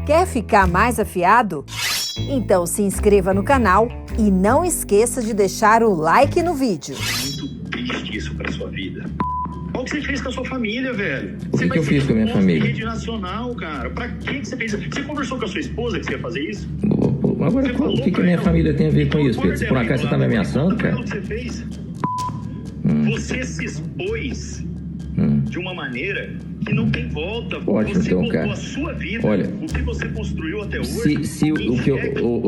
Quer ficar mais afiado? Então se inscreva no canal e não esqueça de deixar o like no vídeo. Muito triste isso pra sua vida. Olha o que você fez com a sua família, velho. O que eu fiz com a minha família? Rede nacional, cara. Pra que você fez isso? Você conversou com a sua esposa que você ia fazer isso? Agora, o que a minha família tem a ver com isso, Pedro? Por acaso você tá me ameaçando, cara? O que você fez? Você se expôs de uma maneira que não tem volta. Ótimo, você então, cara. A sua vida, olha, o que você construiu até hoje.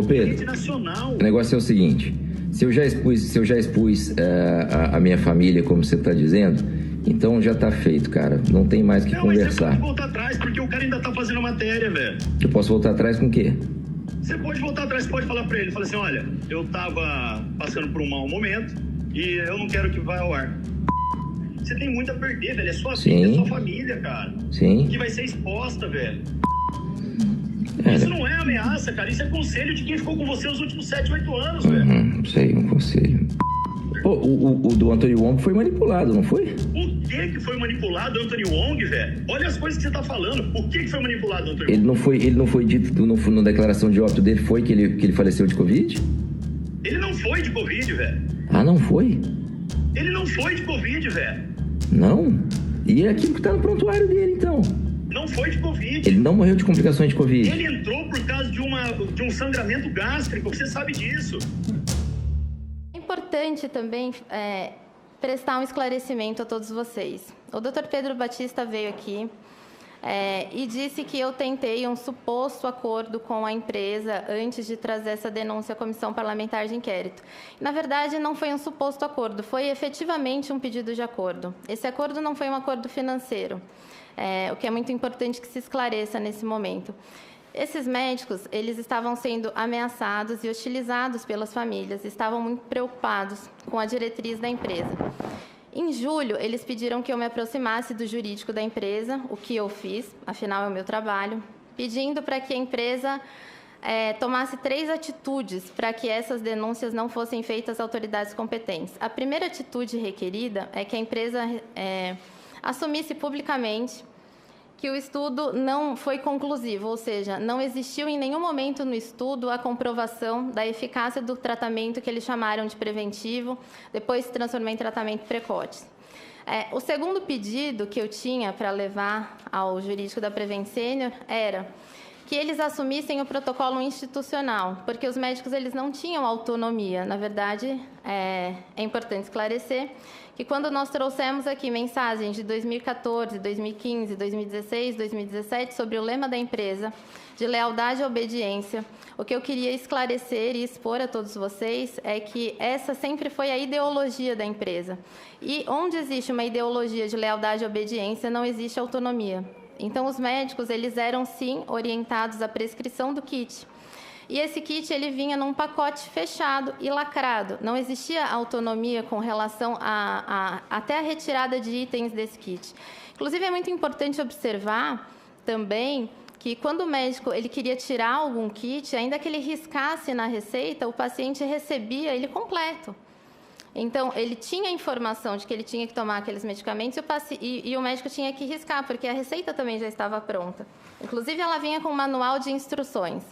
Pedro, nacional. O negócio é o seguinte: se eu já expus a minha família, como você está dizendo, então já tá feito, cara. Não tem mais o que conversar. Mas você pode voltar atrás, porque o cara ainda tá fazendo matéria, velho. Eu posso voltar atrás com o quê? Você pode voltar atrás, pode falar pra ele, fala assim, olha, eu tava passando por um mau momento e eu não quero que vá ao ar. Você tem muito a perder, velho. É sua vida, é sua família, cara. Sim. Que vai ser exposta, velho. Isso não é ameaça, cara. Isso é conselho de quem ficou com você os últimos 7, 8 anos, velho. Sei, um conselho. O do Anthony Wong foi manipulado, não foi? O que foi manipulado, Anthony Wong, velho? Olha as coisas que você tá falando. O que foi manipulado, Anthony Wong? Ele não foi dito na declaração de óbito dele, foi que ele faleceu de Covid? Ele não foi de Covid, velho. Ah, não foi? Ele não foi de Covid, velho. Não? E é aquilo que tá no prontuário dele, então? Não foi de Covid. Ele não morreu de complicações de Covid? Ele entrou por causa de um sangramento gástrico, você sabe disso. É importante também prestar um esclarecimento a todos vocês. O Dr. Pedro Batista veio aqui e disse que eu tentei um suposto acordo com a empresa antes de trazer essa denúncia à Comissão Parlamentar de Inquérito. Na verdade, não foi um suposto acordo, foi efetivamente um pedido de acordo. Esse acordo não foi um acordo financeiro, o que é muito importante que se esclareça nesse momento. Esses médicos, eles estavam sendo ameaçados e hostilizados pelas famílias, estavam muito preocupados com a diretriz da empresa. Em julho, eles pediram que eu me aproximasse do jurídico da empresa, o que eu fiz, afinal é o meu trabalho, pedindo para que a empresa tomasse 3 atitudes para que essas denúncias não fossem feitas às autoridades competentes. A primeira atitude requerida é que a empresa assumisse publicamente que o estudo não foi conclusivo, ou seja, não existiu em nenhum momento no estudo a comprovação da eficácia do tratamento que eles chamaram de preventivo, depois se transformou em tratamento precoce. O segundo pedido que eu tinha para levar ao jurídico da Prevent Senior era que eles assumissem o protocolo institucional, porque os médicos eles não tinham autonomia. Na verdade, é importante esclarecer que quando nós trouxemos aqui mensagens de 2014, 2015, 2016, 2017 sobre o lema da empresa de lealdade e obediência, o que eu queria esclarecer e expor a todos vocês é que essa sempre foi a ideologia da empresa. E onde existe uma ideologia de lealdade e obediência, não existe autonomia. Então, os médicos, eles eram, sim, orientados à prescrição do kit. E esse kit, ele vinha num pacote fechado e lacrado. Não existia autonomia com relação até a retirada de itens desse kit. Inclusive, é muito importante observar também que quando o médico ele queria tirar algum kit, ainda que ele riscasse na receita, o paciente recebia ele completo. Então, ele tinha a informação de que ele tinha que tomar aqueles medicamentos e o médico tinha que riscar, porque a receita também já estava pronta. Inclusive, ela vinha com um manual de instruções.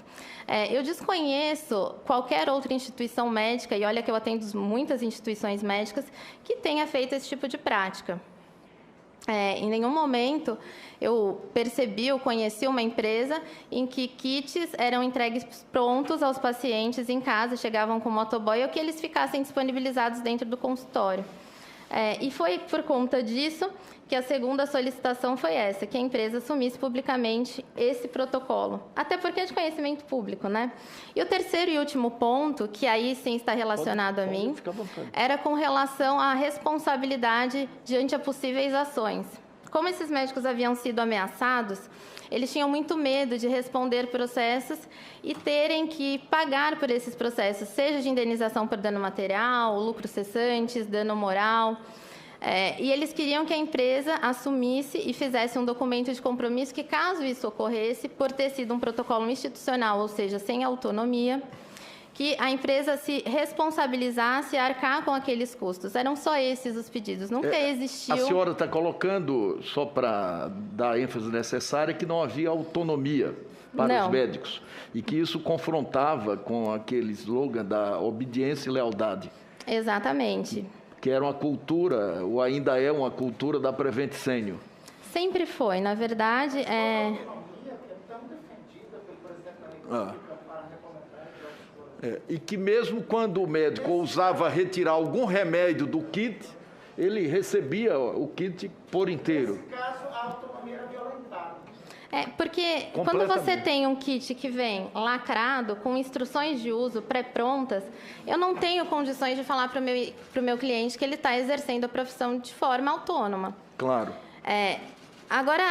Eu desconheço qualquer outra instituição médica, e olha que eu atendo muitas instituições médicas, que tenha feito esse tipo de prática. Em nenhum momento eu percebi ou conheci uma empresa em que kits eram entregues prontos aos pacientes em casa, chegavam com motoboy ou que eles ficassem disponibilizados dentro do consultório. E foi por conta disso que a segunda solicitação foi essa, que a empresa assumisse publicamente esse protocolo. Até porque é de conhecimento público, né? E o terceiro e último ponto, que aí sim está relacionado a mim, era com relação à responsabilidade diante a possíveis ações. Como esses médicos haviam sido ameaçados, eles tinham muito medo de responder processos e terem que pagar por esses processos, seja de indenização por dano material, lucros cessantes, dano moral. E eles queriam que a empresa assumisse e fizesse um documento de compromisso que, caso isso ocorresse, por ter sido um protocolo institucional, ou seja, sem autonomia, que a empresa se responsabilizasse e arcar com aqueles custos. Eram só esses os pedidos, nunca existiu... A senhora está colocando, só para dar a ênfase necessária, que não havia autonomia. para os médicos, e que isso confrontava com aquele slogan da obediência e lealdade. Exatamente. Que era uma cultura, ou ainda é uma cultura da Prevent Senior. Sempre foi, na verdade, E que mesmo quando o médico ousava retirar algum remédio do kit, ele recebia o kit por inteiro. Nesse caso, a autonomia era violentada. Porque quando você tem um kit que vem lacrado, com instruções de uso pré-prontas, eu não tenho condições de falar para o meu cliente que ele está exercendo a profissão de forma autônoma. Claro. Agora,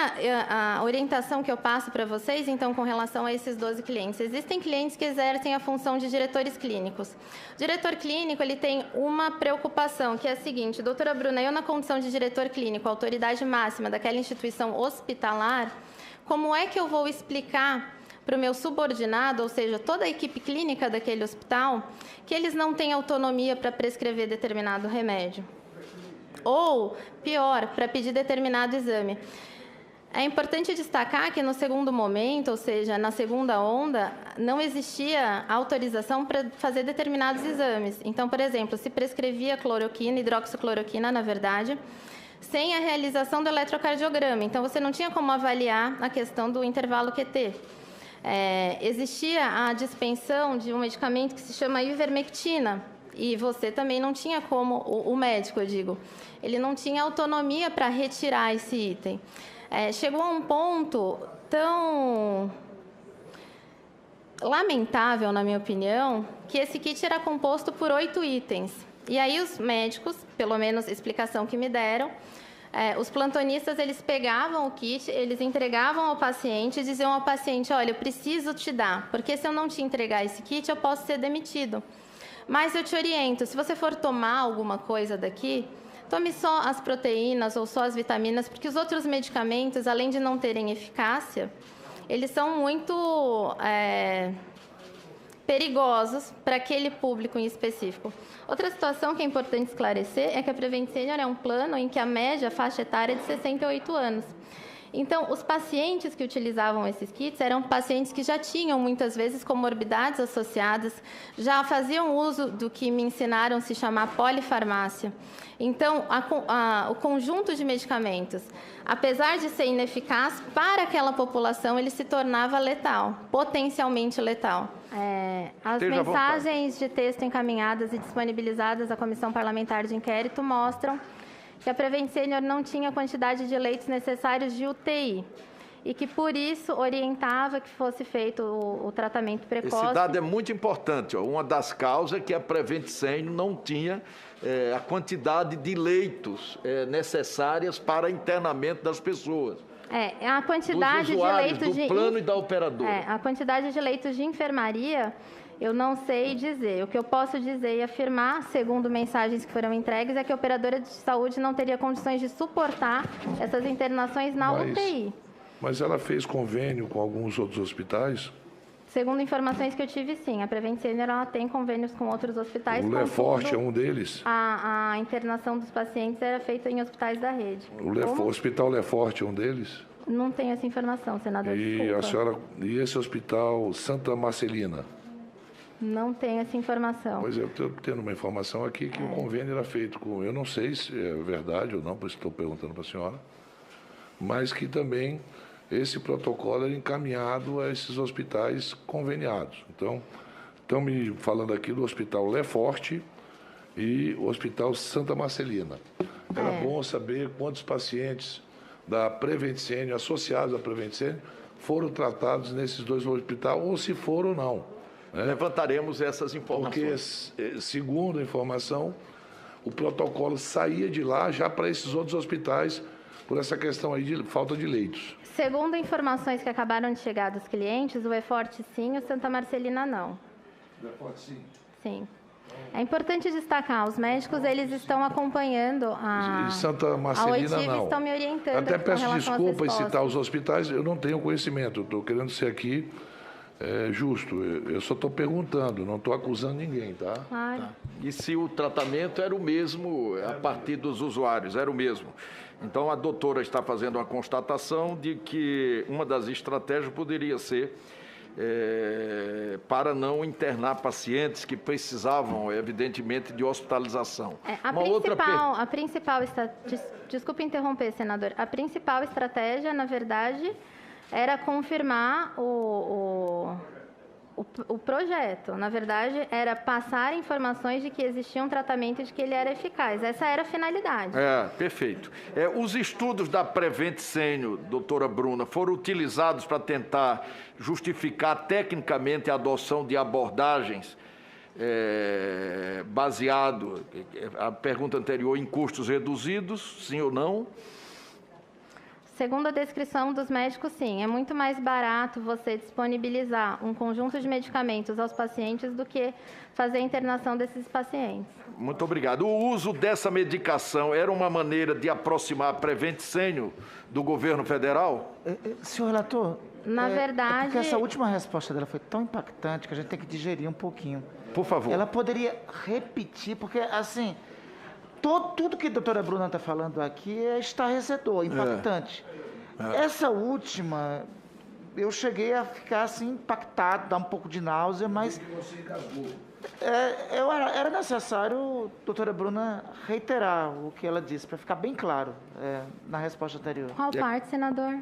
a orientação que eu passo para vocês, então, com relação a esses 12 clientes. Existem clientes que exercem a função de diretores clínicos. O diretor clínico, ele tem uma preocupação, que é a seguinte: doutora Bruna, eu na condição de diretor clínico, autoridade máxima daquela instituição hospitalar, como é que eu vou explicar para o meu subordinado, ou seja, toda a equipe clínica daquele hospital, que eles não têm autonomia para prescrever determinado remédio? Ou, pior, para pedir determinado exame. É importante destacar que no segundo momento, ou seja, na segunda onda, não existia autorização para fazer determinados exames. Então, por exemplo, se prescrevia cloroquina, hidroxicloroquina, na verdade, sem a realização do eletrocardiograma. Então, você não tinha como avaliar a questão do intervalo QT. Existia a dispensão de um medicamento que se chama ivermectina, e você também não tinha como, o médico, eu digo, ele não tinha autonomia para retirar esse item. Chegou a um ponto tão lamentável, na minha opinião, que esse kit era composto por 8 itens. E aí os médicos, pelo menos a explicação que me deram, os plantonistas, eles pegavam o kit, eles entregavam ao paciente e diziam ao paciente: olha, eu preciso te dar, porque se eu não te entregar esse kit, eu posso ser demitido. Mas eu te oriento, se você for tomar alguma coisa daqui, tome só as proteínas ou só as vitaminas, porque os outros medicamentos, além de não terem eficácia, eles são muito perigosos para aquele público em específico. Outra situação que é importante esclarecer é que a Prevent Senior é um plano em que a média faixa etária é de 68 anos. Então, os pacientes que utilizavam esses kits eram pacientes que já tinham, muitas vezes, comorbidades associadas, já faziam uso do que me ensinaram se chamar polifarmácia. Então, o conjunto de medicamentos, apesar de ser ineficaz, para aquela população ele se tornava letal, potencialmente letal. As mensagens de texto encaminhadas e disponibilizadas à Comissão Parlamentar de Inquérito mostram que a Prevent Senior não tinha a quantidade de leitos necessários de UTI e que, por isso, orientava que fosse feito o tratamento precoce. Esse dado é muito importante. Uma das causas é que a Prevent Senior não tinha a quantidade de leitos necessárias para internamento das pessoas. A quantidade de leitos do plano e da operadora. A quantidade de leitos de enfermaria, eu não sei dizer. O que eu posso dizer e afirmar, segundo mensagens que foram entregues, é que a operadora de saúde não teria condições de suportar essas internações na UTI. Mas ela fez convênio com alguns outros hospitais? Segundo informações que eu tive, sim. A Prevent Senior, ela tem convênios com outros hospitais. O Leforte é um deles? A internação dos pacientes era feita em hospitais da rede. O Hospital Leforte é um deles? Não tenho essa informação, senador. E esse hospital Santa Marcelina? Não tenho essa informação. Pois é, eu estou tendo uma informação aqui que o convênio era feito com... Eu não sei se é verdade ou não, por isso estou perguntando para a senhora, mas que também esse protocolo era encaminhado a esses hospitais conveniados. Então, estão me falando aqui do Hospital Leforte e o Hospital Santa Marcelina. Era bom saber quantos pacientes da Prevent Senior, associados à Prevent Senior, foram tratados nesses dois hospitais, ou se foram ou não. Levantaremos essas informações. Porque, segundo a informação, o protocolo saía de lá já para esses outros hospitais por essa questão aí de falta de leitos. Segundo informações que acabaram de chegar dos clientes, o Leforte sim, o Santa Marcelina não. O Leforte sim? Sim. É importante destacar, os médicos, eles estão acompanhando E Santa Marcelina não. Estão me orientando. Até peço desculpa em citar os hospitais, eu não tenho conhecimento, estou querendo ser aqui É justo, eu só estou perguntando, não estou acusando ninguém, tá? Claro. E se o tratamento era o mesmo a partir dos usuários, era o mesmo. Então, a doutora está fazendo uma constatação de que uma das estratégias poderia ser para não internar pacientes que precisavam, evidentemente, de hospitalização. Desculpe interromper, senador. A principal estratégia, na verdade, era confirmar o projeto. Na verdade, era passar informações de que existia um tratamento e de que ele era eficaz. Essa era a finalidade. Perfeito. Os estudos da Prevent Senior, doutora Bruna, foram utilizados para tentar justificar tecnicamente a adoção de abordagens baseado, a pergunta anterior, em custos reduzidos, sim ou não? Segundo a descrição dos médicos, sim. É muito mais barato você disponibilizar um conjunto de medicamentos aos pacientes do que fazer a internação desses pacientes. Muito obrigado. O uso dessa medicação era uma maneira de aproximar a Prevent Senior do governo federal? Senhor relator, na verdade... porque essa última resposta dela foi tão impactante que a gente tem que digerir um pouquinho. Por favor. Ela poderia repetir, porque assim... Tudo que a doutora Bruna está falando aqui é estarrecedor, impactante. Essa última, eu cheguei a ficar assim impactado, dar um pouco de náusea, mas era necessário, doutora Bruna, reiterar o que ela disse, para ficar bem claro na resposta anterior. Qual parte, senador?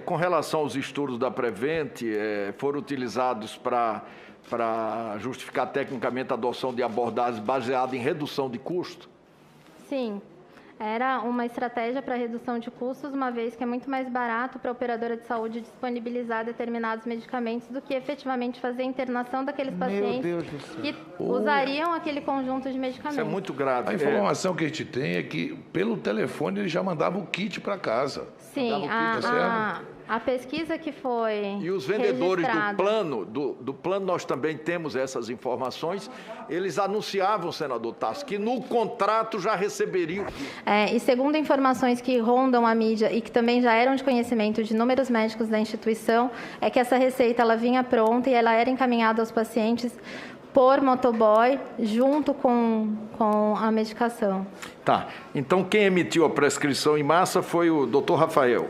Com relação aos estudos da Prevent, foram utilizados para justificar tecnicamente a adoção de abordagens baseadas em redução de custo? Sim, era uma estratégia para redução de custos, uma vez que é muito mais barato para a operadora de saúde disponibilizar determinados medicamentos do que efetivamente fazer a internação daqueles pacientes que usariam aquele conjunto de medicamentos. Isso é muito grave. A informação que a gente tem é que, pelo telefone, ele já mandava o kit para casa. Sim, a pesquisa que foi E os vendedores registrada... do plano, nós também temos essas informações, eles anunciavam, senador Tasso, que no contrato já receberiam. E segundo informações que rondam a mídia e que também já eram de conhecimento de inúmeros médicos da instituição, é que essa receita ela vinha pronta e ela era encaminhada aos pacientes por motoboy, junto com a medicação. Tá, então quem emitiu a prescrição em massa foi o doutor Rafael.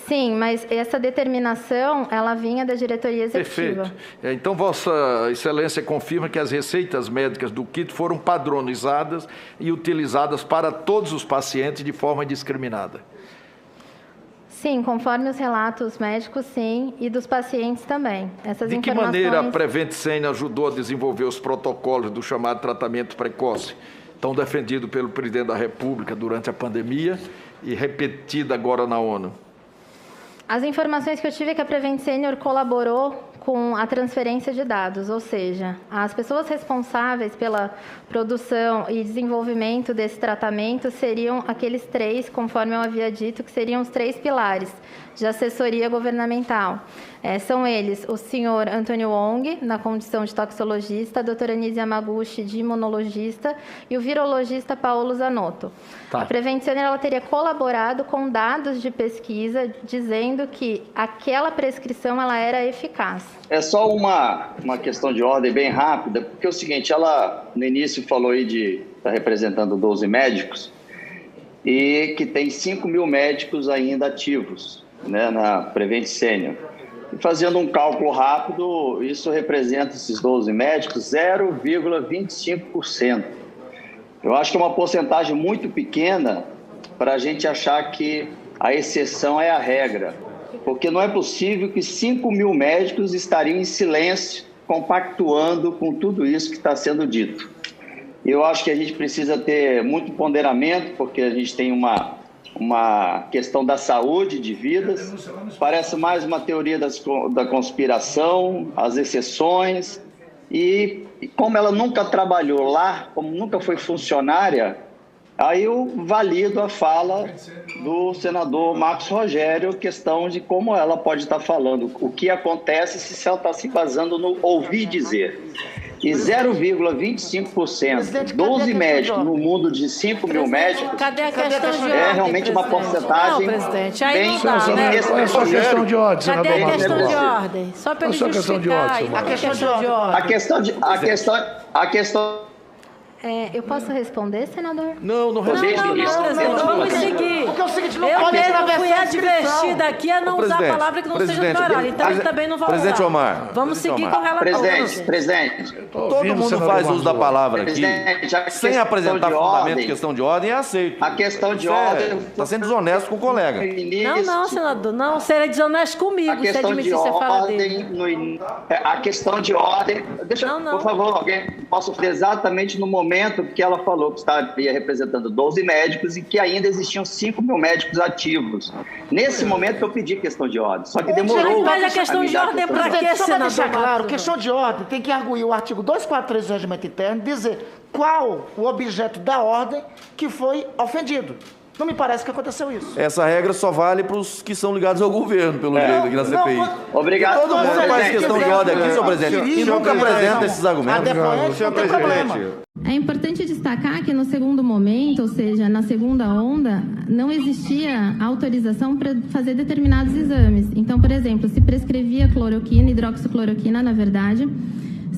Sim, mas essa determinação, ela vinha da diretoria executiva. Perfeito. Então, Vossa Excelência confirma que as receitas médicas do kit foram padronizadas e utilizadas para todos os pacientes de forma indiscriminada. Sim, conforme os relatos médicos, sim, e dos pacientes também. De que maneira a Prevent Senior ajudou a desenvolver os protocolos do chamado tratamento precoce, tão defendido pelo presidente da República durante a pandemia e repetido agora na ONU? As informações que eu tive é que a Prevent Senior colaborou com a transferência de dados, ou seja, as pessoas responsáveis pela produção e desenvolvimento desse tratamento seriam aqueles três, conforme eu havia dito, que seriam os 3 pilares de assessoria governamental. São eles o senhor Antônio Wong, na condição de toxicologista, a doutora Anise Yamaguchi, de imunologista, e o virologista Paulo Zanotto. Tá. A Prevent Senior ela teria colaborado com dados de pesquisa, dizendo que aquela prescrição ela era eficaz. É só uma questão de ordem bem rápida, porque é o seguinte, ela no início falou aí de estar representando 12 médicos e que tem 5.000 médicos ainda ativos, né, na Prevent Senior. E fazendo um cálculo rápido, isso representa esses 12 médicos 0,25%. Eu acho que é uma porcentagem muito pequena para a gente achar que a exceção é a regra, porque não é possível que 5.000 médicos estariam em silêncio, compactuando com tudo isso que está sendo dito. Eu acho que a gente precisa ter muito ponderamento, porque a gente tem uma questão da saúde, de vidas. Parece mais uma teoria da conspiração, as exceções. E como ela nunca trabalhou lá, como nunca foi funcionária, aí eu valido a fala do senador Marcos Rogério, questão de como ela pode estar falando, o que acontece se ela está se basando no ouvir dizer. e 0,25%, 12 médicos no mundo de 5 mil médicos, Cadê a questão de ordem, é realmente uma porcentagem Não, presidente, aí bem não dá, né? Qual é a sua questão de ordem, senador? Cadê a questão de Negócio. ordem? Só para ele Qual a sua questão de justificar. ordem, A questão de ordem. A questão Eu posso responder, senador? Não Vamos seguir. Porque é o seguinte, não Eu pode mesmo atravessar fui a inscrição. advertida aqui a não usar a presidente, palavra que não seja do presidente, horário. Então ele também não vai usar. Presidente Omar, Vamos presidente seguir Omar. com o relator. Presidente, Todo mundo faz uso da palavra aqui, Presidente, a sem questão apresentar de fundamento ordem. de questão de ordem, é aceito. A questão de ordem. Está sendo desonesto com o colega. Não, senador. Não, você é desonesto comigo. A Você questão de admitir, você fala dele. ordem, a questão de ordem. Por favor, alguém possa fazer exatamente no momento que ela falou que estaria representando 12 médicos e que ainda existiam 5 mil médicos ativos. Nesse momento que eu pedi questão de ordem, só que demorou. Mas a questão de ordem é para quê, Só para deixar senador? claro, questão de ordem tem que arguir o artigo 243 do Regimento Interno, dizer qual o objeto da ordem que foi ofendido. Não me parece que aconteceu isso. Essa regra só vale para os que são ligados ao governo, pelo jeito, aqui na CPI. Obrigado. Todo mundo faz questão de ordem aqui, senhor presidente, e nunca apresenta esses argumentos. Não tem problema. É importante destacar que no segundo momento, ou seja, na segunda onda, não existia autorização para fazer determinados exames. Então, por exemplo, se prescrevia cloroquina, hidroxicloroquina, na verdade,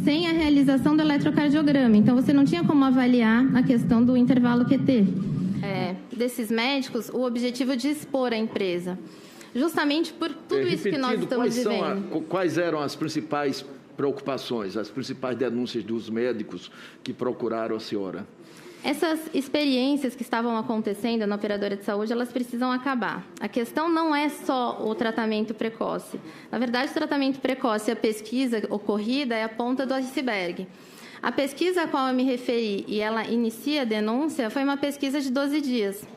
sem a realização do eletrocardiograma. Então, você não tinha como avaliar a questão do intervalo QT. Desses médicos, o objetivo de expor a empresa. Justamente por tudo isso que nós estamos vivendo. Quais eram as principais preocupações, as principais denúncias dos médicos que procuraram a senhora? Essas experiências que estavam acontecendo na operadora de saúde, elas precisam acabar. A questão não é só o tratamento precoce. Na verdade, o tratamento precoce e a pesquisa ocorrida é a ponta do iceberg. A pesquisa a qual eu me referi e ela inicia a denúncia foi uma pesquisa de 12 dias.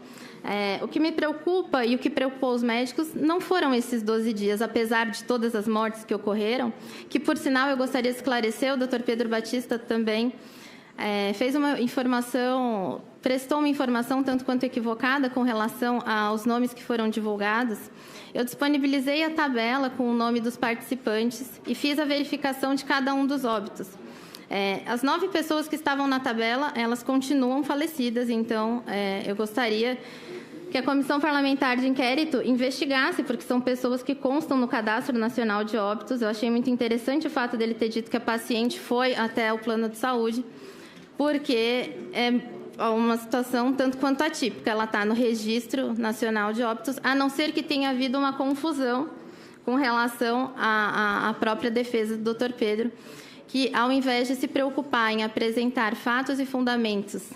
O que me preocupa e o que preocupou os médicos não foram esses 12 dias, apesar de todas as mortes que ocorreram, que, por sinal, eu gostaria de esclarecer, o Dr. Pedro Batista também prestou uma informação tanto quanto equivocada com relação aos nomes que foram divulgados. Eu disponibilizei a tabela com o nome dos participantes e fiz a verificação de cada um dos óbitos. As 9 pessoas que estavam na tabela, elas continuam falecidas, então eu gostaria que a Comissão Parlamentar de Inquérito investigasse, porque são pessoas que constam no Cadastro Nacional de Óbitos. Eu achei muito interessante o fato dele ter dito que a paciente foi até o plano de saúde, porque é uma situação tanto quanto atípica. Ela está no Registro Nacional de Óbitos, a não ser que tenha havido uma confusão com relação à própria defesa do Dr. Pedro, que, ao invés de se preocupar em apresentar fatos e fundamentos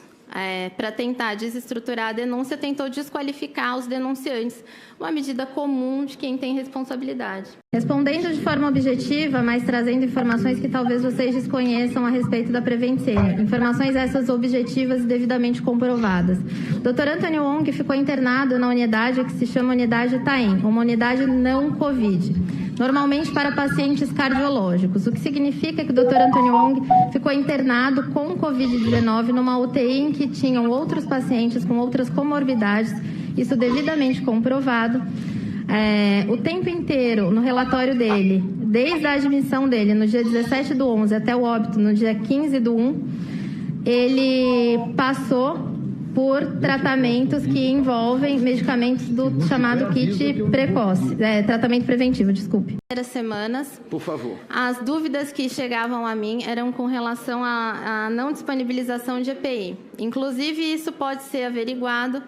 para tentar desestruturar a denúncia, tentou desqualificar os denunciantes, uma medida comum de quem tem responsabilidade. Respondendo de forma objetiva, mas trazendo informações que talvez vocês desconheçam a respeito da Prevent Senior. Informações essas objetivas e devidamente comprovadas. Dr. Antônio Wong ficou internado na unidade que se chama Unidade Taim, uma unidade não Covid, normalmente para pacientes cardiológicos, o que significa que o Dr. Antônio Wong ficou internado com Covid-19 numa UTI em que tinham outros pacientes com outras comorbidades, isso devidamente comprovado. O tempo inteiro, no relatório dele, desde a admissão dele no dia 17/11 até o óbito no dia 15/1, ele passou por tratamentos que envolvem medicamentos do chamado kit precoce, tratamento preventivo, desculpe. Semanas. Por favor. As dúvidas que chegavam a mim eram com relação à não disponibilização de EPI. Inclusive, isso pode ser averiguado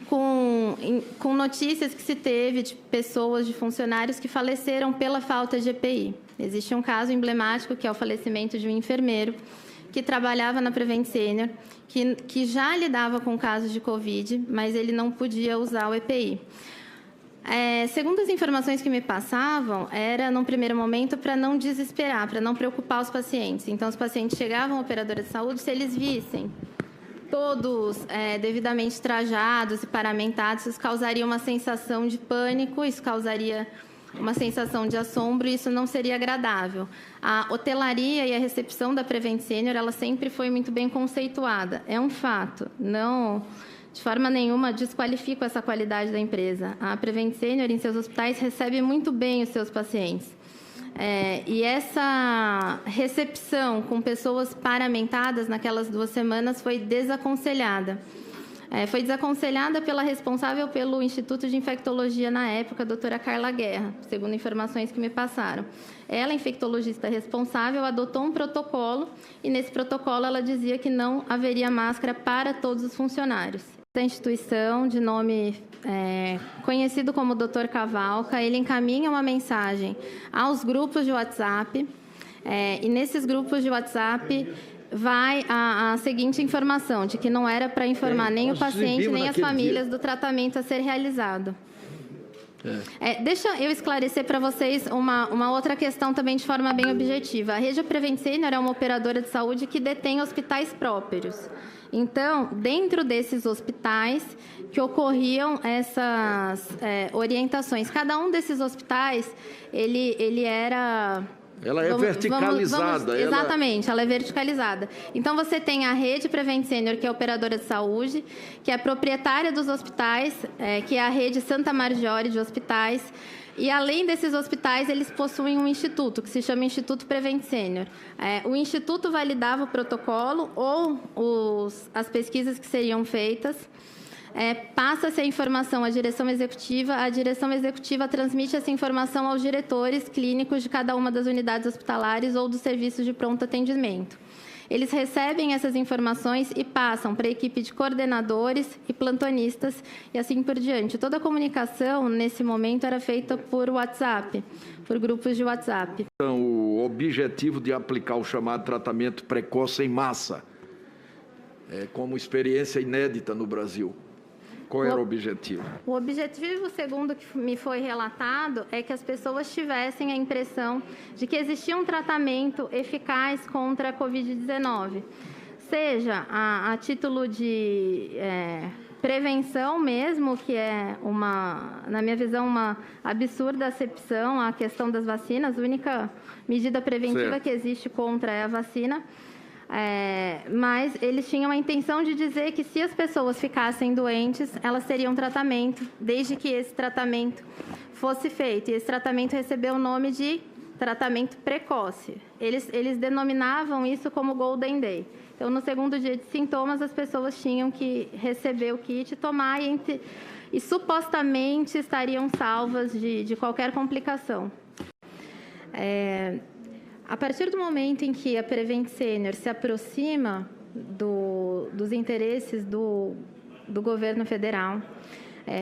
com notícias que se teve de pessoas, de funcionários que faleceram pela falta de EPI. Existe um caso emblemático, que é o falecimento de um enfermeiro que trabalhava na Prevent Senior, que já lidava com casos de Covid, mas ele não podia usar o EPI. Segundo as informações que me passavam, era, num primeiro momento, para não desesperar, para não preocupar os pacientes. Então, os pacientes chegavam à operadora de saúde, se eles vissem todos devidamente trajados e paramentados, isso causaria uma sensação de pânico, isso causaria uma sensação de assombro, e isso não seria agradável. A hotelaria e a recepção da Prevent Senior, ela sempre foi muito bem conceituada. É um fato, não, de forma nenhuma, desqualifico essa qualidade da empresa. A Prevent Senior, em seus hospitais, recebe muito bem os seus pacientes. E essa recepção com pessoas paramentadas naquelas 2 semanas foi desaconselhada. Foi desaconselhada pela responsável pelo Instituto de Infectologia na época, a doutora Carla Guerra, segundo informações que me passaram. Ela, infectologista responsável, adotou um protocolo e nesse protocolo ela dizia que não haveria máscara para todos os funcionários. Da instituição, de nome conhecido como Dr. Cavalca, ele encaminha uma mensagem aos grupos de WhatsApp e nesses grupos de WhatsApp vai a seguinte informação, de que não era para informar nem o paciente, nem as famílias do tratamento a ser realizado. Deixa eu esclarecer para vocês uma outra questão também de forma bem objetiva. A Rede Prevent Senior é uma operadora de saúde que detém hospitais próprios. Então, dentro desses hospitais que ocorriam essas orientações, cada um desses hospitais, ele era... Ela é verticalizada. Exatamente, ela é verticalizada. Então, você tem a Rede Prevent Senior, que é a operadora de saúde, que é a proprietária dos hospitais, que é a Rede Santa Marjorie de Hospitais. E, além desses hospitais, eles possuem um instituto, que se chama Instituto Prevent Senior. O instituto validava o protocolo ou as pesquisas que seriam feitas. Passa-se a informação à direção executiva, a direção executiva transmite essa informação aos diretores clínicos de cada uma das unidades hospitalares ou dos serviços de pronto atendimento. Eles recebem essas informações e passam para a equipe de coordenadores e plantonistas e assim por diante. Toda a comunicação, nesse momento, era feita por WhatsApp, por grupos de WhatsApp. Então, o objetivo de aplicar o chamado tratamento precoce em massa, como experiência inédita no Brasil. Qual era o objetivo? O objetivo, segundo que me foi relatado, é que as pessoas tivessem a impressão de que existia um tratamento eficaz contra a Covid-19, seja a título de prevenção mesmo, que é na minha visão, uma absurda acepção à questão das vacinas. A única medida preventiva que existe contra é a vacina. Mas eles tinham a intenção de dizer que se as pessoas ficassem doentes, elas teriam tratamento, desde que esse tratamento fosse feito. E esse tratamento recebeu o nome de tratamento precoce. Eles denominavam isso como Golden Day. Então, no segundo dia de sintomas, as pessoas tinham que receber o kit, tomar e supostamente estariam salvas de qualquer complicação. A partir do momento em que a Prevent Senior se aproxima dos interesses do governo federal,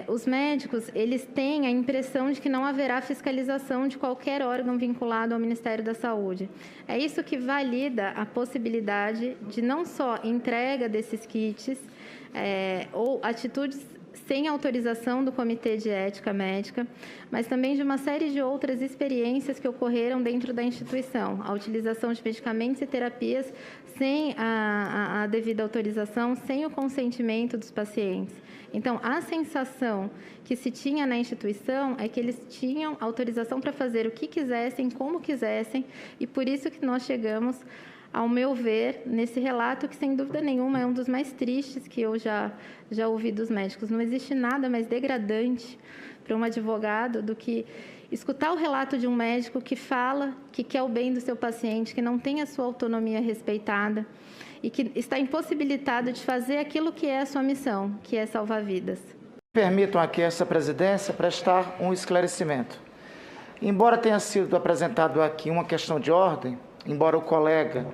os médicos eles têm a impressão de que não haverá fiscalização de qualquer órgão vinculado ao Ministério da Saúde. É isso que valida a possibilidade de não só entrega desses kits ou atitudes sem autorização do Comitê de Ética Médica, mas também de uma série de outras experiências que ocorreram dentro da instituição. A utilização de medicamentos e terapias sem a devida autorização, sem o consentimento dos pacientes. Então, a sensação que se tinha na instituição é que eles tinham autorização para fazer o que quisessem, como quisessem, e por isso que nós chegamos, ao meu ver, nesse relato que, sem dúvida nenhuma, é um dos mais tristes que eu já ouvi dos médicos. Não existe nada mais degradante para um advogado do que escutar o relato de um médico que fala que quer o bem do seu paciente, que não tem a sua autonomia respeitada e que está impossibilitado de fazer aquilo que é a sua missão, que é salvar vidas. Permitam aqui a essa presidência prestar um esclarecimento. Embora tenha sido apresentado aqui uma questão de ordem, embora o colega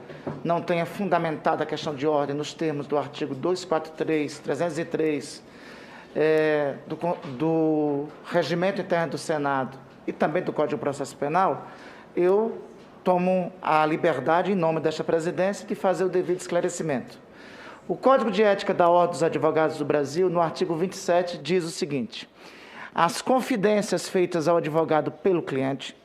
não tenha fundamentado a questão de ordem nos termos do artigo 243, 303 do Regimento Interno do Senado e também do Código de Processo Penal, eu tomo a liberdade, em nome desta presidência, de fazer o devido esclarecimento. O Código de Ética da Ordem dos Advogados do Brasil, no artigo 27, diz o seguinte: as confidências feitas ao advogado pelo cliente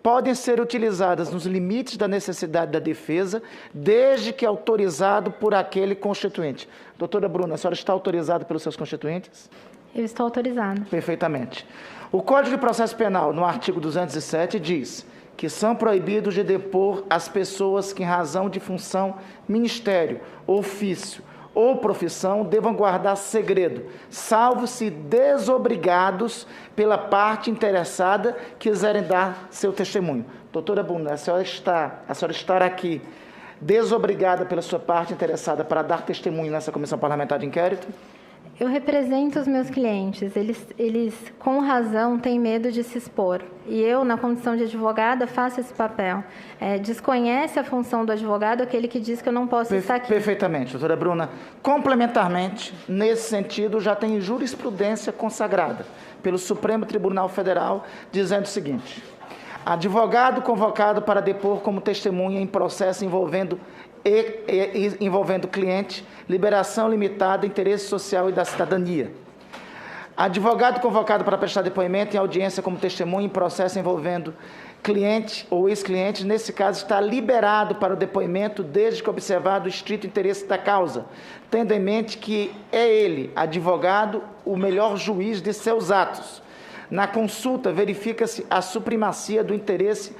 podem ser utilizadas nos limites da necessidade da defesa, desde que autorizado por aquele constituinte. Doutora Bruna, a senhora está autorizada pelos seus constituintes? Eu estou autorizada. Perfeitamente. O Código de Processo Penal, no artigo 207, diz que são proibidos de depor as pessoas que, em razão de função, ministério, ofício ou profissão, devam guardar segredo, salvo se desobrigados pela parte interessada quiserem dar seu testemunho. Doutora Bruna, a senhora estará aqui desobrigada pela sua parte interessada para dar testemunho nessa comissão parlamentar de inquérito? Eu represento os meus clientes. Eles, com razão, têm medo de se expor. E eu, na condição de advogada, faço esse papel. Desconhece a função do advogado aquele que diz que eu não posso estar aqui. Perfeitamente, doutora Bruna. Complementarmente, nesse sentido, já tem jurisprudência consagrada pelo Supremo Tribunal Federal, dizendo o seguinte: advogado convocado para depor como testemunha em processo envolvendo cliente, liberação limitada, interesse social e da cidadania. Advogado convocado para prestar depoimento em audiência como testemunha em processo envolvendo cliente ou ex-cliente, nesse caso, está liberado para o depoimento desde que observado o estrito interesse da causa, tendo em mente que é ele, advogado, o melhor juiz de seus atos. Na consulta, verifica-se a supremacia do interesse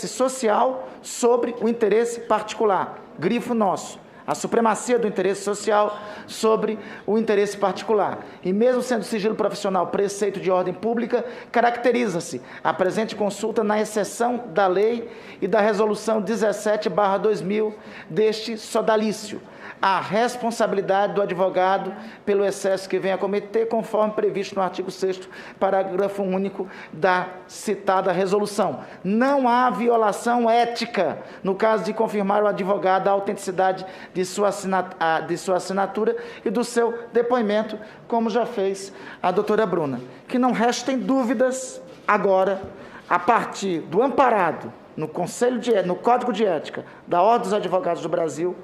social sobre o interesse particular. Grifo nosso. A supremacia do interesse social sobre o interesse particular. E mesmo sendo sigilo profissional preceito de ordem pública, caracteriza-se a presente consulta na exceção da lei e da resolução 17/2000 deste sodalício. A responsabilidade do advogado pelo excesso que venha a cometer, conforme previsto no artigo 6º, parágrafo único da citada resolução. Não há violação ética no caso de confirmar o advogado a autenticidade de sua assinatura e do seu depoimento, como já fez a doutora Bruna. Que não restem dúvidas agora, a partir do amparado no Código de Ética da Ordem dos Advogados do Brasil,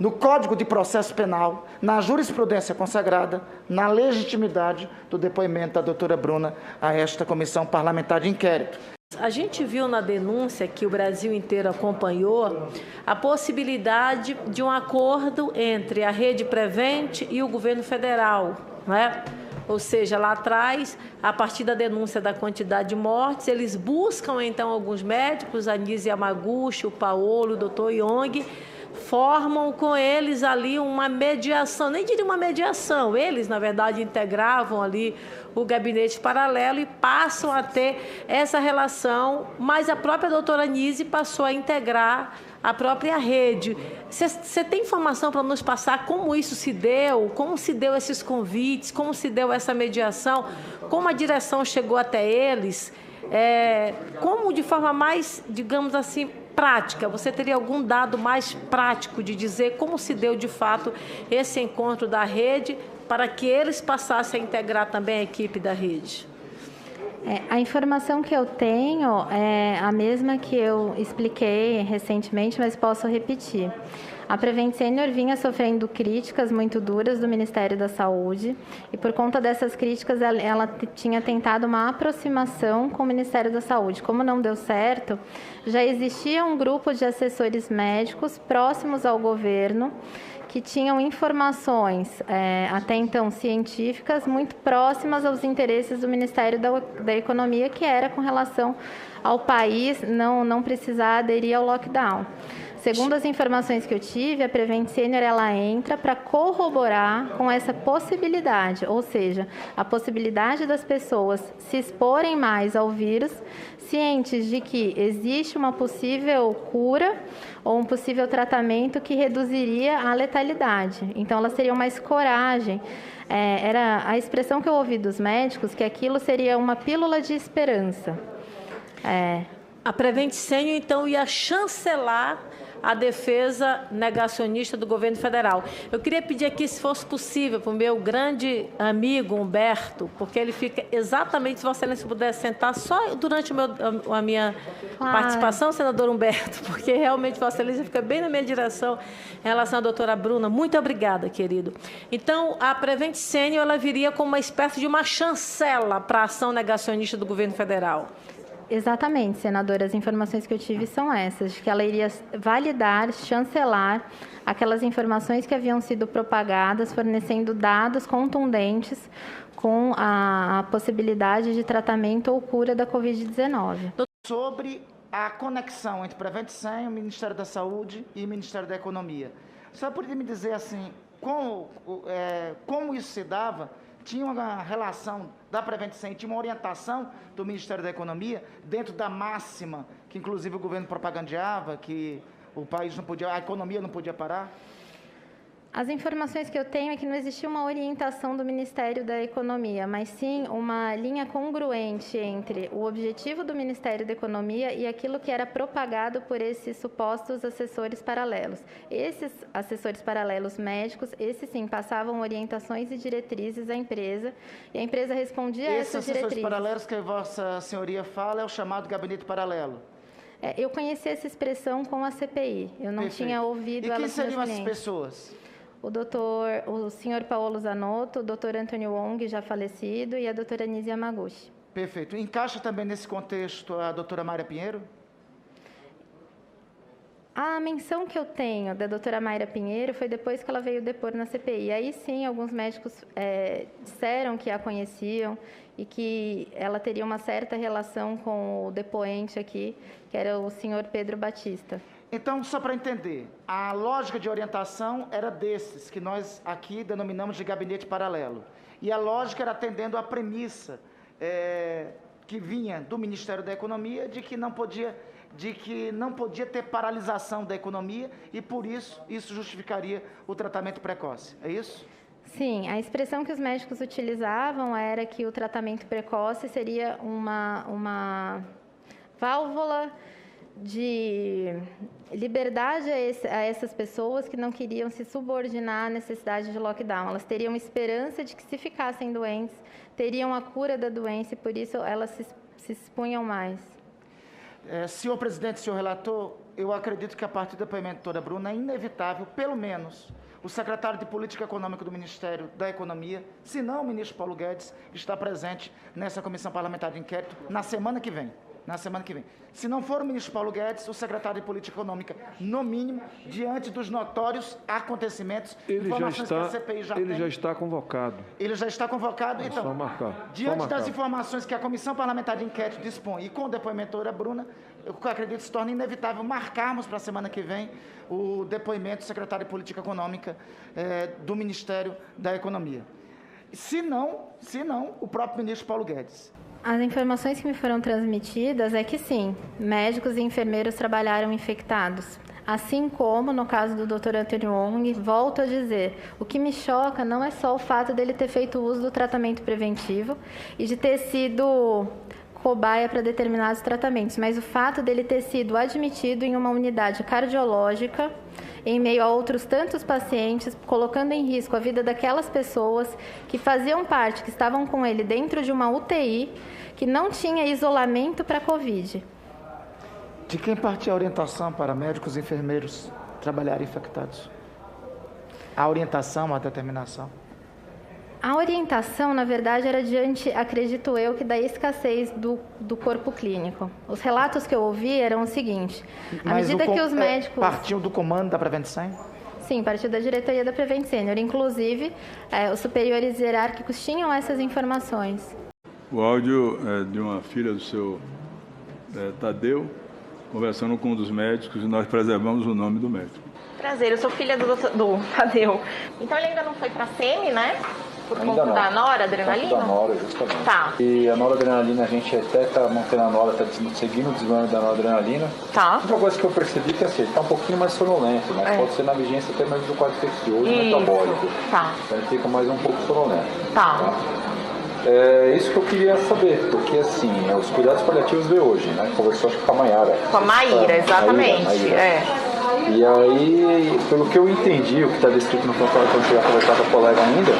no Código de Processo Penal, na jurisprudência consagrada, na legitimidade do depoimento da doutora Bruna a esta comissão parlamentar de inquérito. A gente viu na denúncia que o Brasil inteiro acompanhou a possibilidade de um acordo entre a Rede Prevent e o governo federal, né? Ou seja, lá atrás, a partir da denúncia da quantidade de mortes, eles buscam então alguns médicos, a Nise Yamaguchi, o Paolo, o doutor Yong, formam com eles ali uma mediação, nem diria uma mediação, eles, na verdade, integravam ali o gabinete paralelo e passam a ter essa relação, mas a própria doutora Nise passou a integrar a própria rede. Você tem informação para nos passar como isso se deu, como se deu esses convites, como se deu essa mediação, como a direção chegou até eles, como de forma mais, digamos assim, prática, você teria algum dado mais prático de dizer como se deu de fato esse encontro da rede para que eles passassem a integrar também a equipe da rede? A informação que eu tenho é a mesma que eu expliquei recentemente, mas posso repetir. A Prevent Senior vinha sofrendo críticas muito duras do Ministério da Saúde e, por conta dessas críticas, ela tinha tentado uma aproximação com o Ministério da Saúde. Como não deu certo, já existia um grupo de assessores médicos próximos ao governo que tinham informações, até então científicas, muito próximas aos interesses do Ministério da Economia, que era com relação ao país não precisar aderir ao lockdown. Segundo as informações que eu tive, a Prevent Senior ela entra para corroborar com essa possibilidade, ou seja, a possibilidade das pessoas se exporem mais ao vírus, cientes de que existe uma possível cura ou um possível tratamento que reduziria a letalidade. Então, elas teriam mais coragem. Era a expressão que eu ouvi dos médicos, que aquilo seria uma pílula de esperança. A Prevent Senior, então, ia chancelar a defesa negacionista do governo federal. Eu queria pedir aqui, se fosse possível, para o meu grande amigo Humberto, porque ele fica exatamente, se Vossa Excelência pudesse sentar só durante a minha participação, senador Humberto, porque realmente Vossa Excelência fica bem na minha direção em relação à doutora Bruna. Muito obrigada, querido. Então, a Prevent Senior, ela viria como uma espécie de uma chancela para a ação negacionista do governo federal. Exatamente, senadora. As informações que eu tive são essas, de que ela iria validar, chancelar aquelas informações que haviam sido propagadas, fornecendo dados contundentes com a possibilidade de tratamento ou cura da Covid-19. Sobre a conexão entre Prevent Senior, o Ministério da Saúde e o Ministério da Economia. Só poderia me dizer assim, como isso se dava, tinha uma relação da Prevent Sem, tinha uma orientação do Ministério da Economia, dentro da máxima, que inclusive o governo propagandeava, que o país não podia, a economia não podia parar? As informações que eu tenho é que não existia uma orientação do Ministério da Economia, mas sim uma linha congruente entre o objetivo do Ministério da Economia e aquilo que era propagado por esses supostos assessores paralelos. Esses assessores paralelos médicos, esses sim, passavam orientações e diretrizes à empresa, e a empresa respondia a essas diretrizes. Esses assessores paralelos que a Vossa Senhoria fala é o chamado gabinete paralelo. Eu conheci essa expressão com a CPI, eu não tinha ouvido ela. E quem seriam essas pessoas? O senhor Paolo Zanotto, o doutor Antônio Wong, já falecido, e a doutora Nise Yamaguchi. Perfeito. Encaixa também nesse contexto a doutora Mayra Pinheiro? A menção que eu tenho da doutora Mayra Pinheiro foi depois que ela veio depor na CPI. Aí sim, alguns médicos disseram que a conheciam e que ela teria uma certa relação com o depoente aqui, que era o senhor Pedro Batista. Então, só para entender, a lógica de orientação era desses, que nós aqui denominamos de gabinete paralelo. E a lógica era atendendo à premissa que vinha do Ministério da Economia de que não podia ter paralisação da economia e, por isso justificaria o tratamento precoce. É isso? Sim, a expressão que os médicos utilizavam era que o tratamento precoce seria uma válvula de liberdade a essas pessoas que não queriam se subordinar à necessidade de lockdown. Elas teriam esperança de que, se ficassem doentes, teriam a cura da doença e, por isso, elas se expunham mais. Senhor presidente, senhor relator, eu acredito que a partir do depoimento da doutora Bruna é inevitável, pelo menos, o secretário de Política Econômica do Ministério da Economia, se não o ministro Paulo Guedes, está presente nessa comissão parlamentar de inquérito na semana que vem. Se não for o ministro Paulo Guedes, o secretário de Política Econômica, no mínimo, diante dos notórios acontecimentos, informações que a CPI já tem. Ele já está convocado. Ele já está convocado, então, só marcar. Diante das informações que a comissão parlamentar de inquérito dispõe e com o depoimento da doutora Bruna, eu acredito que se torna inevitável marcarmos para a semana que vem o depoimento do secretário de Política Econômica do Ministério da Economia. Se não, o próprio ministro Paulo Guedes. As informações que me foram transmitidas é que sim, médicos e enfermeiros trabalharam infectados. Assim como no caso do Dr. Antônio Wong, volto a dizer, o que me choca não é só o fato dele ter feito uso do tratamento preventivo e de ter sido cobaia para determinados tratamentos, mas o fato dele ter sido admitido em uma unidade cardiológica, em meio a outros tantos pacientes, colocando em risco a vida daquelas pessoas que faziam parte, que estavam com ele dentro de uma UTI, que não tinha isolamento para a Covid. De quem partia a orientação para médicos e enfermeiros trabalharem infectados? A orientação, a determinação? A orientação, na verdade, era diante, acredito eu, que da escassez do corpo clínico. Os relatos que eu ouvi eram o seguinte: à medida que os médicos... Partiu do comando da Prevent Sem? Sim, partiu da diretoria da Prevent Senior. Inclusive, os superiores hierárquicos tinham essas informações. O áudio é de uma filha do seu Tadeu, conversando com um dos médicos, e nós preservamos o nome do médico. Prazer, eu sou filha do Tadeu. Então ele ainda não foi para a SEMI, né? Por Ainda conta não. da noradrenalina? Da nora, justamente. Tá. E a noradrenalina, a gente até está mantendo a nora, está seguindo o desmame da noradrenalina. Tá. Outra coisa que eu percebi que assim, ele está um pouquinho mais sonolento, mas pode ser na vigência até mais do quadro infeccioso e metabólico. Tá. Então ele fica mais um pouco sonolento. Tá. É isso que eu queria saber, porque assim, os cuidados paliativos veio hoje, né? Conversou acho que com a Mayara. Com a Maíra, exatamente. Maíra. E aí, pelo que eu entendi, o que está descrito no protocolo, quando chegar a conversar com a colega ainda,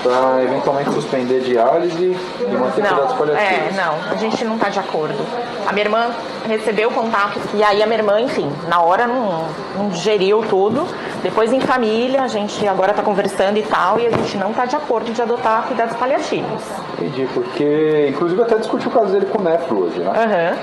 para eventualmente suspender diálise e manter cuidados paliativos. Não, a gente não está de acordo. A minha irmã recebeu o contato e aí a minha irmã, enfim, na hora não digeriu tudo. Depois em família, a gente agora está conversando e tal, e a gente não está de acordo de adotar cuidados paliativos. Entendi, porque inclusive até discutiu o caso dele com o Nefro hoje, né?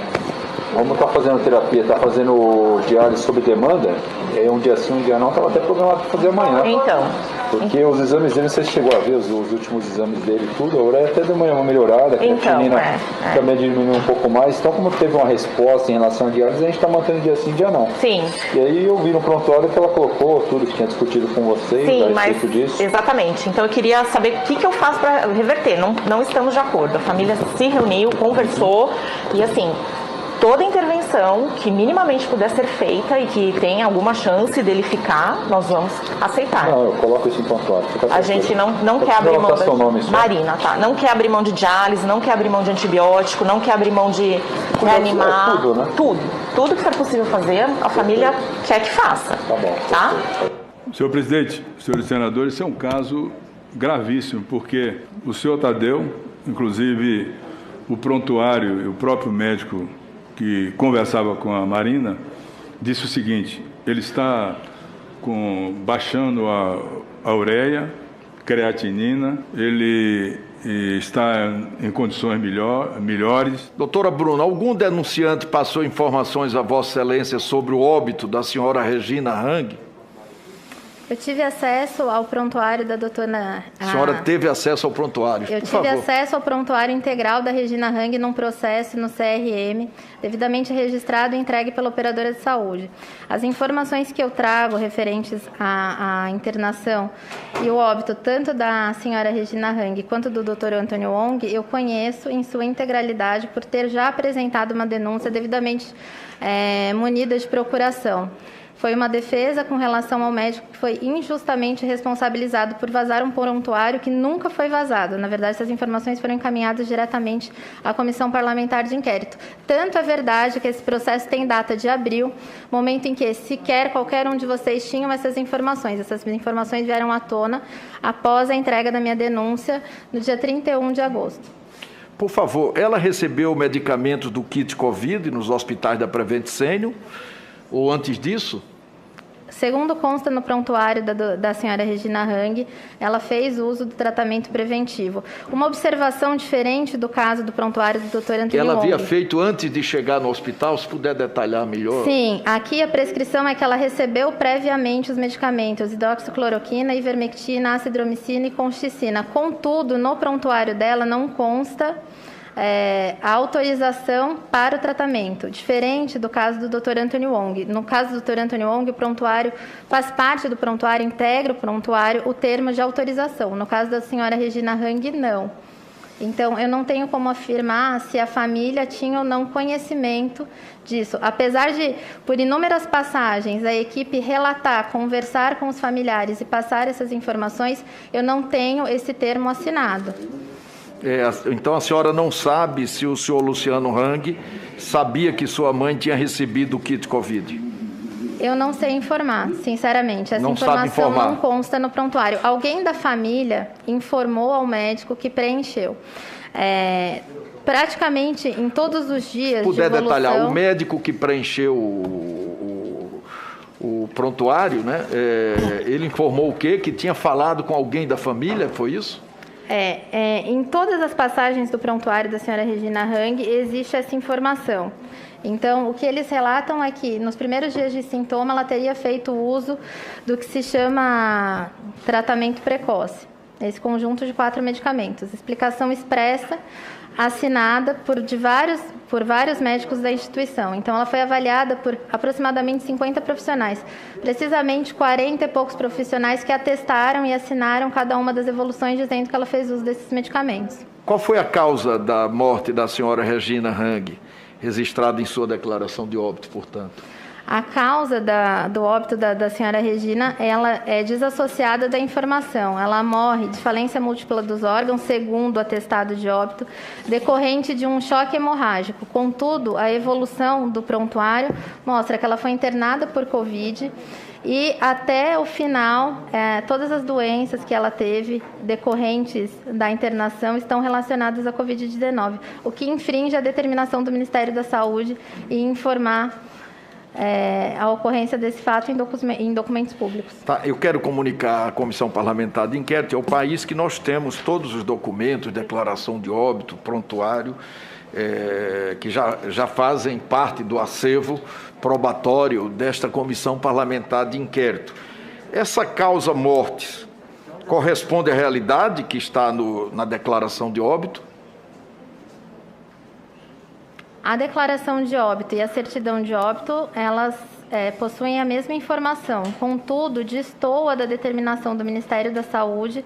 Como está fazendo terapia, está fazendo diálise sob demanda, é um dia sim, um dia não, estava até programado para fazer amanhã. Então. Porque os exames dele, você chegou a ver os últimos exames dele e tudo, a ureia até deu uma melhorada, a creatinina também diminuiu um pouco mais. Então, como teve uma resposta em relação à diálise, a gente está mantendo dia sim, dia não. Sim. E aí eu vi no prontuário que ela colocou tudo que tinha discutido com vocês sim, a respeito disso. Exatamente. Então eu queria saber o que eu faço para reverter. Não estamos de acordo. A família se reuniu, conversou e assim, toda intervenção que minimamente puder ser feita e que tem alguma chance dele ficar, nós vamos aceitar. Não, eu coloco isso em prontuário. A gente não quer abrir mão de... Marina, tá? Não quer abrir mão de diálise, não quer abrir mão de antibiótico, não quer abrir mão de reanimar. Tudo, né? Tudo que for possível fazer, a família quer que faça. Tá bom. Tá? Senhor presidente, senhores senadores, esse é um caso gravíssimo, porque o senhor Tadeu, inclusive o prontuário e o próprio médico que conversava com a Marina, disse o seguinte: ele está baixando a ureia, creatinina, ele está em condições melhores. Doutora Bruna, algum denunciante passou informações a Vossa Excelência sobre o óbito da senhora Regina Hang? Eu tive acesso ao prontuário da doutora... A senhora teve acesso ao prontuário, Eu tive acesso ao prontuário integral da Regina Hang num processo no CRM, devidamente registrado e entregue pela operadora de saúde. As informações que eu trago referentes à internação e o óbito, tanto da senhora Regina Hang quanto do Dr. Antônio Wong, eu conheço em sua integralidade por ter já apresentado uma denúncia devidamente munida de procuração. Foi uma defesa com relação ao médico que foi injustamente responsabilizado por vazar um prontuário que nunca foi vazado. Na verdade, essas informações foram encaminhadas diretamente à Comissão Parlamentar de Inquérito. Tanto é verdade que esse processo tem data de abril, momento em que sequer qualquer um de vocês tinham essas informações. Essas informações vieram à tona após a entrega da minha denúncia no dia 31 de agosto. Por favor, ela recebeu medicamentos do kit Covid nos hospitais da Prevent Senior ou antes disso? Segundo consta no prontuário da senhora Regina Hang, ela fez uso do tratamento preventivo. Uma observação diferente do caso do prontuário do Dr. Antônio Que ela havia Wong. feito antes de chegar no hospital, se puder detalhar melhor. Sim, aqui a prescrição é que ela recebeu previamente os medicamentos hidroxicloroquina, ivermectina, acidromicina e colchicina. Contudo, no prontuário dela não consta a autorização para o tratamento, diferente do caso do Dr. Antônio Wong. No caso do Dr. Antônio Wong, o prontuário faz parte do prontuário, integra o prontuário o termo de autorização. No caso da senhora Regina Hang, não. Então, eu não tenho como afirmar se a família tinha ou não conhecimento disso. Apesar de, por inúmeras passagens, a equipe relatar, conversar com os familiares e passar essas informações, eu não tenho esse termo assinado. Então a senhora não sabe se o senhor Luciano Hang sabia que sua mãe tinha recebido o kit Covid? Eu não sei informar, sinceramente. Essa não informação não consta no prontuário. Alguém da família informou ao médico que preencheu. Praticamente em todos os dias de evolução... Se puder detalhar, o médico que preencheu o prontuário, né? Ele informou o quê? Que tinha falado com alguém da família, foi isso? Em todas as passagens do prontuário da senhora Regina Hang existe essa informação. Então, o que eles relatam é que nos primeiros dias de sintoma ela teria feito uso do que se chama tratamento precoce, esse conjunto de 4 medicamentos. Explicação expressa, assinada por vários médicos da instituição. Então, ela foi avaliada por aproximadamente 50 profissionais. Precisamente 40 e poucos profissionais que atestaram e assinaram cada uma das evoluções, dizendo que ela fez uso desses medicamentos. Qual foi a causa da morte da senhora Regina Hang, registrada em sua declaração de óbito, portanto? A causa do óbito da senhora Regina, ela é desassociada da informação. Ela morre de falência múltipla dos órgãos, segundo o atestado de óbito, decorrente de um choque hemorrágico. Contudo, a evolução do prontuário mostra que ela foi internada por Covid e até o final, todas as doenças que ela teve decorrentes da internação estão relacionadas à Covid-19, o que infringe a determinação do Ministério da Saúde e informar a ocorrência desse fato em documentos públicos. Tá, eu quero comunicar à Comissão Parlamentar de Inquérito e ao país que nós temos todos os documentos, declaração de óbito, prontuário, que já fazem parte do acervo probatório desta comissão parlamentar de inquérito. Essa causa mortis corresponde à realidade que está na declaração de óbito? A declaração de óbito e a certidão de óbito, elas possuem a mesma informação, contudo, destoa da determinação do Ministério da Saúde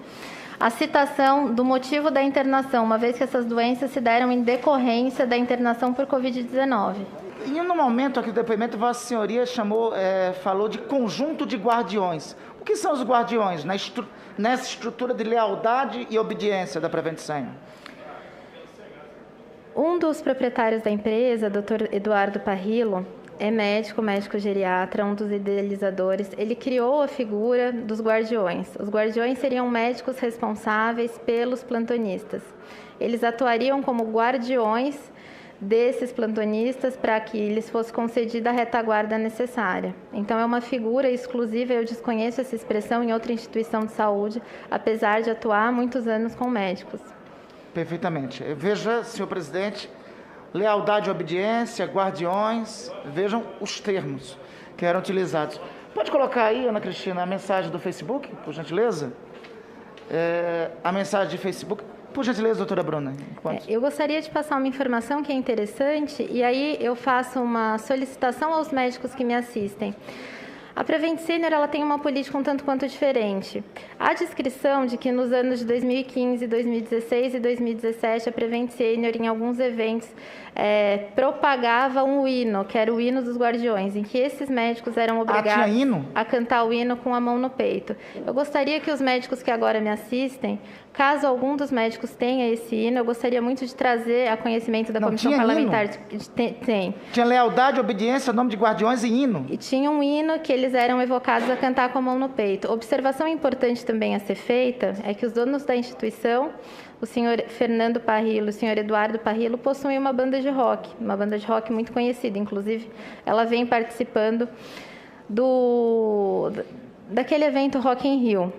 a citação do motivo da internação, uma vez que essas doenças se deram em decorrência da internação por Covid-19. E no momento aqui do depoimento, Vossa Senhoria falou de conjunto de guardiões. O que são os guardiões nessa estrutura de lealdade e obediência da Prevent Senior? Um dos proprietários da empresa, Dr. Eduardo Parrillo, é médico geriatra, um dos idealizadores. Ele criou a figura dos guardiões. Os guardiões seriam médicos responsáveis pelos plantonistas. Eles atuariam como guardiões desses plantonistas para que lhes fosse concedida a retaguarda necessária. Então, é uma figura exclusiva, eu desconheço essa expressão em outra instituição de saúde, apesar de atuar há muitos anos com médicos. Perfeitamente. Veja, senhor presidente, lealdade e obediência, guardiões, vejam os termos que eram utilizados. Pode colocar aí, Ana Cristina, a mensagem do Facebook, por gentileza? A mensagem de Facebook. Por gentileza, doutora Bruna. Eu gostaria de passar uma informação que é interessante, e aí eu faço uma solicitação aos médicos que me assistem. A Prevent Senior, ela tem uma política um tanto quanto diferente. Há descrição de que nos anos de 2015, 2016 e 2017, a Prevent Senior, em alguns eventos, propagava um hino, que era o hino dos guardiões, em que esses médicos eram obrigados a cantar o hino com a mão no peito. Eu gostaria que os médicos que agora me assistem, caso algum dos médicos tenha esse hino, eu gostaria muito de trazer a conhecimento da Comissão Parlamentar. Tem. Tinha lealdade, obediência, nome de guardiões e hino. E tinha um hino que eles eram evocados a cantar com a mão no peito. Observação importante também a ser feita é que os donos da instituição, o senhor Fernando Parrillo e o senhor Eduardo Parrillo, possuem uma banda de rock muito conhecida. Inclusive, ela vem participando daquele evento Rock in Rio.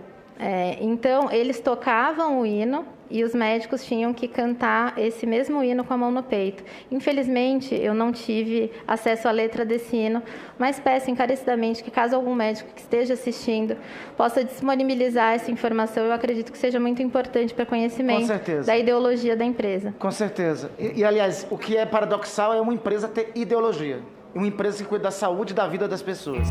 Então, eles tocavam o hino e os médicos tinham que cantar esse mesmo hino com a mão no peito. Infelizmente, eu não tive acesso à letra desse hino, mas peço encarecidamente que, caso algum médico que esteja assistindo possa disponibilizar essa informação, eu acredito que seja muito importante para conhecimento da ideologia da empresa. Com certeza. Aliás, o que é paradoxal é uma empresa ter ideologia. Uma empresa que cuida da saúde e da vida das pessoas.